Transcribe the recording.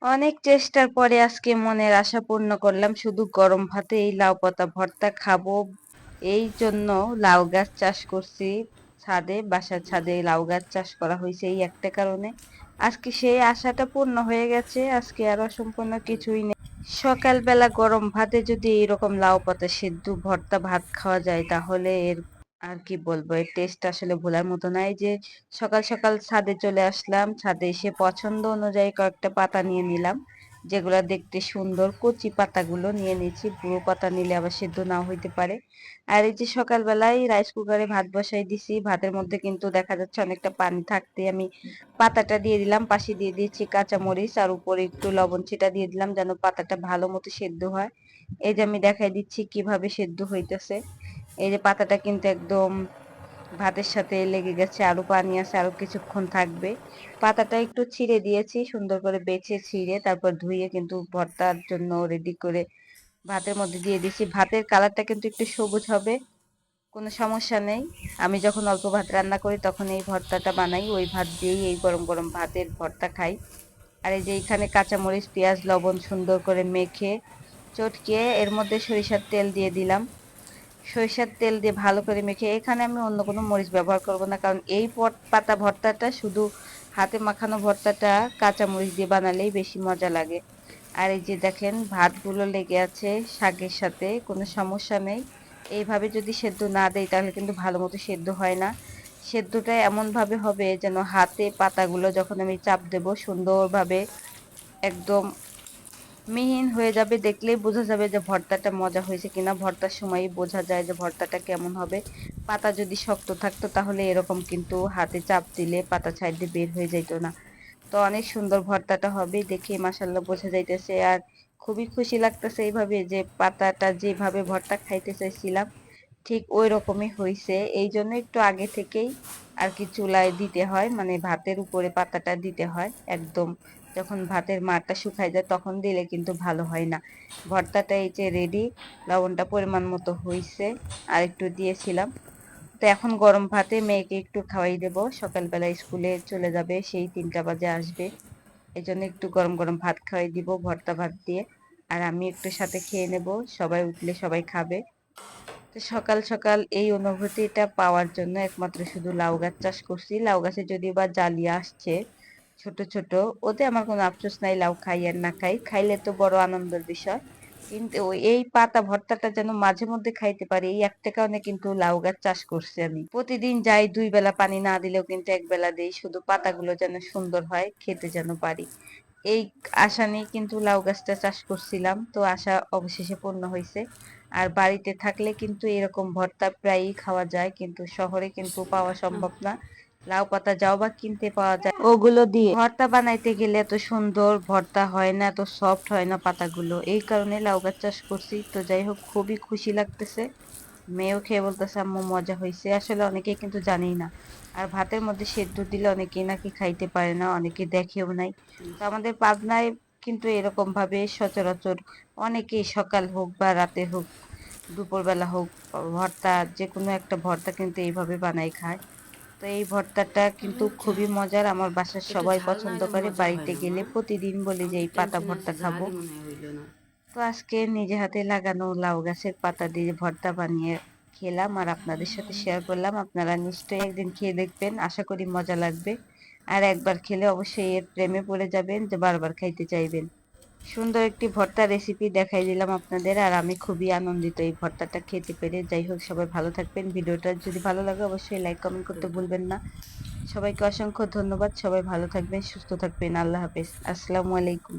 অনেক চেষ্টার পরে আজকে মনের আশা পূর্ণ করলাম। শুধু গরম ভাতে এই লাউ পাতা ভর্তা খাবো। এই জন্য লাউ গাছ চাষ করছি ছাদে। বাসার ছাদে লাউ গাছ চাষ করা হয়েছে এই একটা কারণে। আজকে সেই আশাটা পূর্ণ হয়ে গেছে। আজকে আর অসম্পূর্ণ কিছুই নেই। সকালবেলা গরম ভাতে যদি এরকম লাউ পাতা সেদ্ধ ভর্তা ভাত খাওয়া যায় তাহলে এর আর কি বলবো, এর টেস্ট আসলে ভোলার মতো না। এই যে সকাল সকাল ছাদে চলে আসলাম, ছাদে এসে পছন্দ অনুযায়ী কয়েকটা পাতা নিয়ে নিলাম, যেগুলা দেখতে সুন্দর। কচি পাতাগুলো নিয়ে নিয়েছি, বুড়ো পাতা নিলে আবার সেদ্ধ নাও হইতে পারে। আর এই যে সকালবেলায় রাইস কুকারে ভাত বসাই দিছি, ভাতের মধ্যে কিন্তু দেখা যাচ্ছে অনেকটা পানি থাকতে আমি পাতাটা দিয়ে দিলাম, পাশে দিয়ে দিয়েছি কাঁচামরিচ আর উপরে একটু লবণ ছিটা দিয়ে দিলাম যেন পাতাটা ভালো মতো সেদ্ধ হয়। এই যে আমি দেখাই দিচ্ছি কিভাবে সেদ্ধ হইতেছে। এই যে পাতাটা কিন্তু একদম ভাতের সাথে লেগে গেছে, আরো পানি আছে, আরো কিছুক্ষণ থাকবে। পাতাটা একটু ছিঁড়ে দিয়েছি, সুন্দর করে বেছে ছিঁড়ে তারপর ধুয়ে কিন্তু ভর্তার জন্য রেডি করে ভাতের মধ্যে দিয়ে দিয়েছি। ভাতের কালারটা কিন্তু একটু সবুজ হবে, কোনো সমস্যা নেই। আমি যখন অল্প ভাত রান্না করি তখন এই ভর্তাটা বানাই, ওই ভাত দিয়েই এই গরম গরম ভাতের ভর্তা খাই। আর এই যে এখানে কাঁচামরিচ পেঁয়াজ লবণ সুন্দর করে মেখে চটকে এর মধ্যে সরিষার তেল দিয়ে দিলাম। সরিষার তেল দিয়ে ভালো করে মেখে, এখানে আমি অন্য কোনো মরিচ ব্যবহার করব না, কারণ এই পাতা ভর্তাটা শুধু হাতে মাখানো ভর্তাটা কাঁচা মরিচ দিয়ে বানালেই বেশি মজা লাগে। আর এই যে দেখেন ভাতগুলো লেগে আছে শাকের সাথে, কোনো সমস্যা নেই। এইভাবে যদি সেদ্ধ না দেই তাহলে কিন্তু ভালো মতো সেদ্ধ হয় না। সেদ্ধটা এমন ভাবে হবে যেন হাতে পাতাগুলো যখন আমি চাপ দেব সুন্দরভাবে একদম মিহিন হয়ে যাবে, দেখলেই বোঝা যাবে যে ভর্তাটা মজা হয়েছে কিনা। ভর্তার সময়ই বোঝা যায় যে ভর্তাটা কেমন হবে। পাতা যদি শক্ত থাকতো তাহলে এরকম কিন্তু হাতে চাপ দিলে পাতা সাইড দিয়ে বের হয়ে যাইতো না। তো অনেক সুন্দর ভর্তাটা হবে, দেখে মাশাআল্লাহ বোঝা যাইতেছে। আর খুবই খুশি লাগতেছে এইভাবে যে পাতাটা যেভাবে ভর্তা খাইতে চাইছিলাম ঠিক ওই রকমই হয়েছে। এই জন্য একটু আগে থেকেই আর কি চুলায় দিতে হয়, মানে ভাতের উপরে পাতাটা দিতে হয় একদম। যখন ভাতের মাড়টা শুকায় যায় তখন দিলে কিন্তু ভালো হয় না। ভর্তাটা এই যে রেডি, লবণটা পরিমাণ মতো হইছে, আর একটু দিয়েছিলাম। তো এখন গরম ভাতে মেয়েকে একটু খাওয়াই দেব, সকালবেলা স্কুলে চলে যাবে, সেই 3টা বাজে আসবে। এই জন্য একটু গরম গরম ভাত খাওয়াই দিব ভর্তা ভাত দিয়ে। আর আমি একটু সাথে খেয়ে নেব, সবাই উঠলে সবাই খাবে। তো সকাল সকাল এই অনুভূতিটা পাওয়ার জন্য একমাত্র শুধু লাউ গাছ চাষ করছি। লাউ গাছে যদিও বা জালি আসছে ছোট ছোট, ওতে আমার কোনো আফসোস নাই, লাউ খাই আর না খাই, খাইলে তো বড় আনন্দের বিষয়। কিন্তু এই পাতা ভর্তাটা যেন মাঝে মধ্যে খাইতে পারি এই একটা কারণে কিন্তু লাউ গাছ চাষ করছি আমি। প্রতিদিন যাই 2 বেলা পানি না দিলেও কিন্তু 1 বেলা দেই, শুধু পাতাগুলো যেন সুন্দর হয়, খেতে যেন পারি। এই আশা নিয়ে কিন্তু লাউ গাছটা চাষ করছিলাম, তো আশা অবশেষে পূর্ণ হয়েছে। আর বাড়িতে থাকলে কিন্তু এরকম ভর্তা প্রায়ই খাওয়া যায়, কিন্তু শহরে কিন্তু পাওয়া সম্ভব না। লাউ পাতা যাও বা কিনতে পাওয়া যায়, ওগুলো দিয়ে ভর্তা বানাইতে গেলে এত সুন্দর ভর্তা হয় না, এত সফট হয় না পাতাগুলো। এই কারণে লাউ গাছ চাষ করছি। তো যাই হোক, খুবই খুশি লাগতেছে। মেয়েও খেয়ে বলতেছে আম্মু মজা হয়েছে। আসলে অনেকেই কিন্তু জানেই না। আর ভাতের মধ্যে সেদ্ধ দিলে অনেকেই নাকি খাইতে পারে না, অনেকে দেখেও নাই। তো আমাদের পাবনায় কিন্তু এরকম ভাবে সচরাচর অনেকেই সকাল হোক বা রাতে হোক, দুপুরবেলা হোক, ভর্তা যে কোনো একটা ভর্তা কিন্তু এইভাবে বানাই খায়। তো এই ভর্তাটা কিন্তু খুবই মজার, আমার বাসার একটু সবাই ঝাল না পছন্দ হলে করে। মজা হয় বাড়িতে না গেলে মা। প্রতিদিন বলি আমি যে তো এই পাতা টেনশনে ভর্তা আছি, খাবো। ঝালই মনে হয় হইল না। তো আজকে নিজে হাতে লাগানো লাউ গাছের পাতা দিয়ে ভর্তা বানিয়ে খেলাম আর আপনাদের সাথে শেয়ার করলাম। আপনারা নিশ্চয়ই একদিন খেয়ে দেখবেন, আশা করি মজা লাগবে। আর একবার খেলে অবশ্যই এর প্রেমে পড়ে যাবেন, যে বারবার খাইতে চাইবেন। সুন্দর একটি ভর্তা রেসিপি দেখাই দিলাম আপনাদের, আর আমি খুবই আনন্দিত এই ভর্তাটা খেতে পেরে। যাই হোক, সবাই ভালো থাকবেন। ভিডিওটা যদি ভালো লাগে অবশ্যই লাইক কমেন্ট করতে ভুলবেন না। সবাইকে অসংখ্য ধন্যবাদ। সবাই ভালো থাকবেন, সুস্থ থাকবেন। আল্লাহ হাফেজ। আসসালামু আলাইকুম।